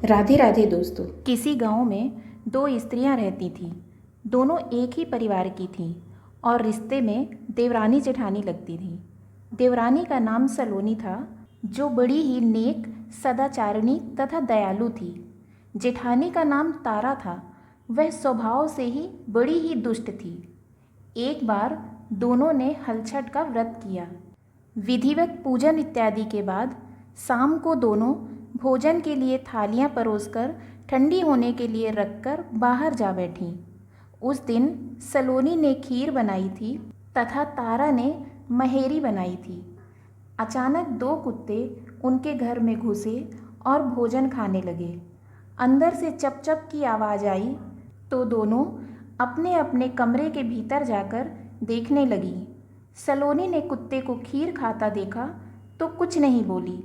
राधे राधे दोस्तों। किसी गांव में दो स्त्रियां रहती थीं। दोनों एक ही परिवार की थीं और रिश्ते में देवरानी जेठानी लगती थीं। देवरानी का नाम सलोनी था, जो बड़ी ही नेक, सदाचारिणी तथा दयालु थी। जेठानी का नाम तारा था। वह स्वभाव से ही बड़ी ही दुष्ट थी। एक बार दोनों ने हलछठ का व्रत किया। विधिवत पूजन इत्यादि के बाद शाम को दोनों भोजन के लिए थालियां परोसकर ठंडी होने के लिए रखकर बाहर जा बैठीं। उस दिन सलोनी ने खीर बनाई थी तथा तारा ने महेरी बनाई थी। अचानक दो कुत्ते उनके घर में घुसे और भोजन खाने लगे। अंदर से चप चप की आवाज़ आई तो दोनों अपने अपने कमरे के भीतर जाकर देखने लगी। सलोनी ने कुत्ते को खीर खाता देखा तो कुछ नहीं बोली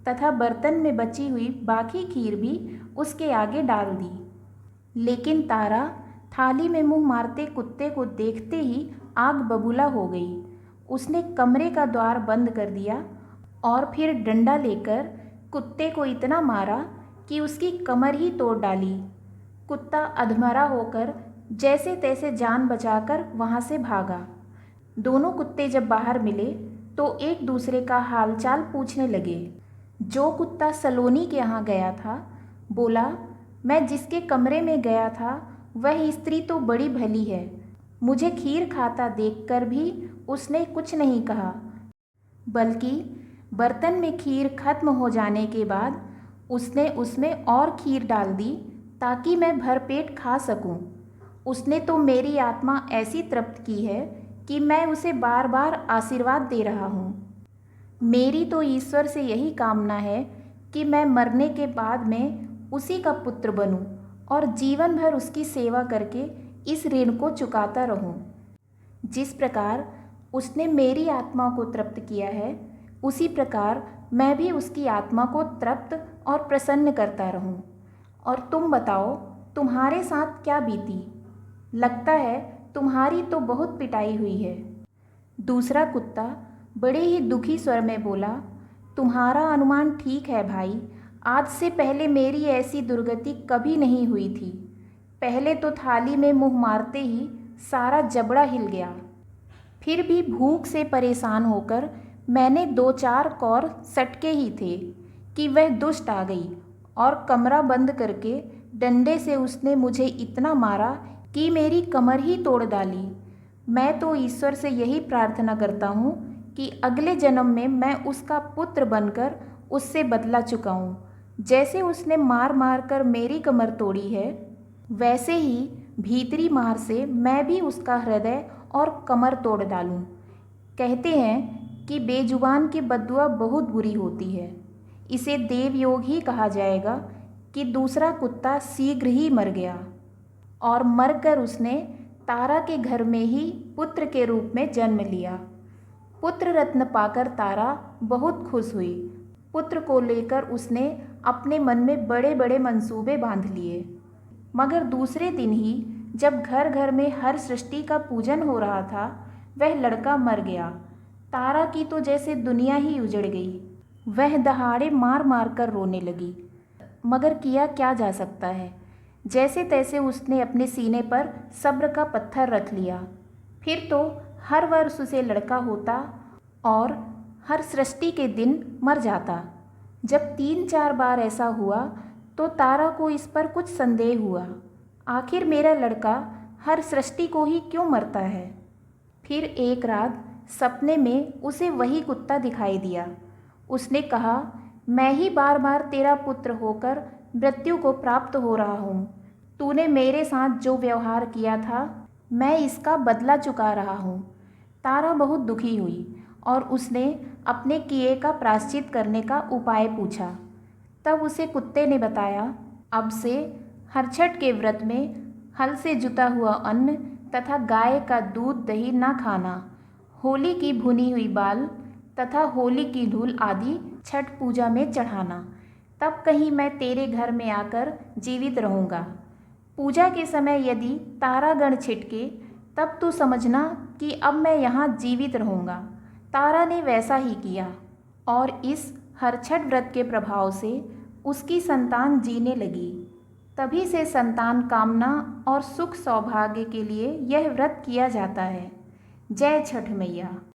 तथा बर्तन में बची हुई बाकी खीर भी उसके आगे डाल दी। लेकिन तारा थाली में मुंह मारते कुत्ते को देखते ही आग बबूला हो गई। उसने कमरे का द्वार बंद कर दिया और फिर डंडा लेकर कुत्ते को इतना मारा कि उसकी कमर ही तोड़ डाली। कुत्ता अधमरा होकर जैसे तैसे जान बचाकर वहाँ से भागा। दोनों कुत्ते जब बाहर मिले तो एक दूसरे का हालचाल पूछने लगे। जो कुत्ता सलोनी के यहाँ गया था बोला, मैं जिसके कमरे में गया था वह स्त्री तो बड़ी भली है। मुझे खीर खाता देखकर भी उसने कुछ नहीं कहा, बल्कि बर्तन में खीर खत्म हो जाने के बाद उसने उसमें और खीर डाल दी ताकि मैं भरपेट खा सकूं। उसने तो मेरी आत्मा ऐसी तृप्त की है कि मैं उसे बार बार आशीर्वाद दे रहा हूँ। मेरी तो ईश्वर से यही कामना है कि मैं मरने के बाद में उसी का पुत्र बनूं और जीवन भर उसकी सेवा करके इस ऋण को चुकाता रहूं। जिस प्रकार उसने मेरी आत्मा को तृप्त किया है, उसी प्रकार मैं भी उसकी आत्मा को तृप्त और प्रसन्न करता रहूं। और तुम बताओ, तुम्हारे साथ क्या बीती? लगता है तुम्हारी तो बहुत पिटाई हुई है। दूसरा कुत्ता बड़े ही दुखी स्वर में बोला, तुम्हारा अनुमान ठीक है भाई। आज से पहले मेरी ऐसी दुर्गति कभी नहीं हुई थी। पहले तो थाली में मुंह मारते ही सारा जबड़ा हिल गया। फिर भी भूख से परेशान होकर मैंने दो चार कौर सटके ही थे कि वह दुष्ट आ गई और कमरा बंद करके डंडे से उसने मुझे इतना मारा कि मेरी कमर ही तोड़ डाली। मैं तो ईश्वर से यही प्रार्थना करता हूँ कि अगले जन्म में मैं उसका पुत्र बनकर उससे बदला चुकाऊँ। जैसे उसने मार मार कर मेरी कमर तोड़ी है, वैसे ही भीतरी मार से मैं भी उसका हृदय और कमर तोड़ डालूँ। कहते हैं कि बेजुबान की बद्दुआ बहुत बुरी होती है। इसे देवयोग ही कहा जाएगा कि दूसरा कुत्ता शीघ्र ही मर गया और मरकर उसने तारा के घर में ही पुत्र के रूप में जन्म लिया। पुत्र रत्न पाकर तारा बहुत खुश हुई। पुत्र को लेकर उसने अपने मन में बड़े बड़े मंसूबे बांध लिए। मगर दूसरे दिन ही जब घर घर में हर सृष्टि का पूजन हो रहा था, वह लड़का मर गया। तारा की तो जैसे दुनिया ही उजड़ गई। वह दहाड़े मार मार कर रोने लगी। मगर किया क्या जा सकता है। जैसे तैसे उसने अपने सीने पर सब्र का पत्थर रख लिया। फिर तो हर वर्ष उसे लड़का होता और हर सृष्टि के दिन मर जाता। जब 3-4 बार ऐसा हुआ तो तारा को इस पर कुछ संदेह हुआ। आखिर मेरा लड़का हर सृष्टि को ही क्यों मरता है। फिर एक रात सपने में उसे वही कुत्ता दिखाई दिया। उसने कहा, मैं ही बार बार तेरा पुत्र होकर मृत्यु को प्राप्त हो रहा हूँ। तूने मेरे साथ जो व्यवहार किया था, मैं इसका बदला चुका रहा हूँ। तारा बहुत दुखी हुई और उसने अपने किए का प्रायश्चित करने का उपाय पूछा। तब उसे कुत्ते ने बताया, अब से हरछठ के व्रत में हल से जुता हुआ अन्न तथा गाय का दूध दही ना खाना, होली की भुनी हुई बाल तथा होली की धूल आदि छठ पूजा में चढ़ाना। तब कहीं मैं तेरे घर में आकर जीवित रहूँगा। पूजा के समय यदि तारागण छिटके तब तू समझना कि अब मैं यहाँ जीवित रहूँगा। तारा ने वैसा ही किया और इस हरछठ व्रत के प्रभाव से उसकी संतान जीने लगी। तभी से संतान कामना और सुख सौभाग्य के लिए यह व्रत किया जाता है। जय छठ मैया।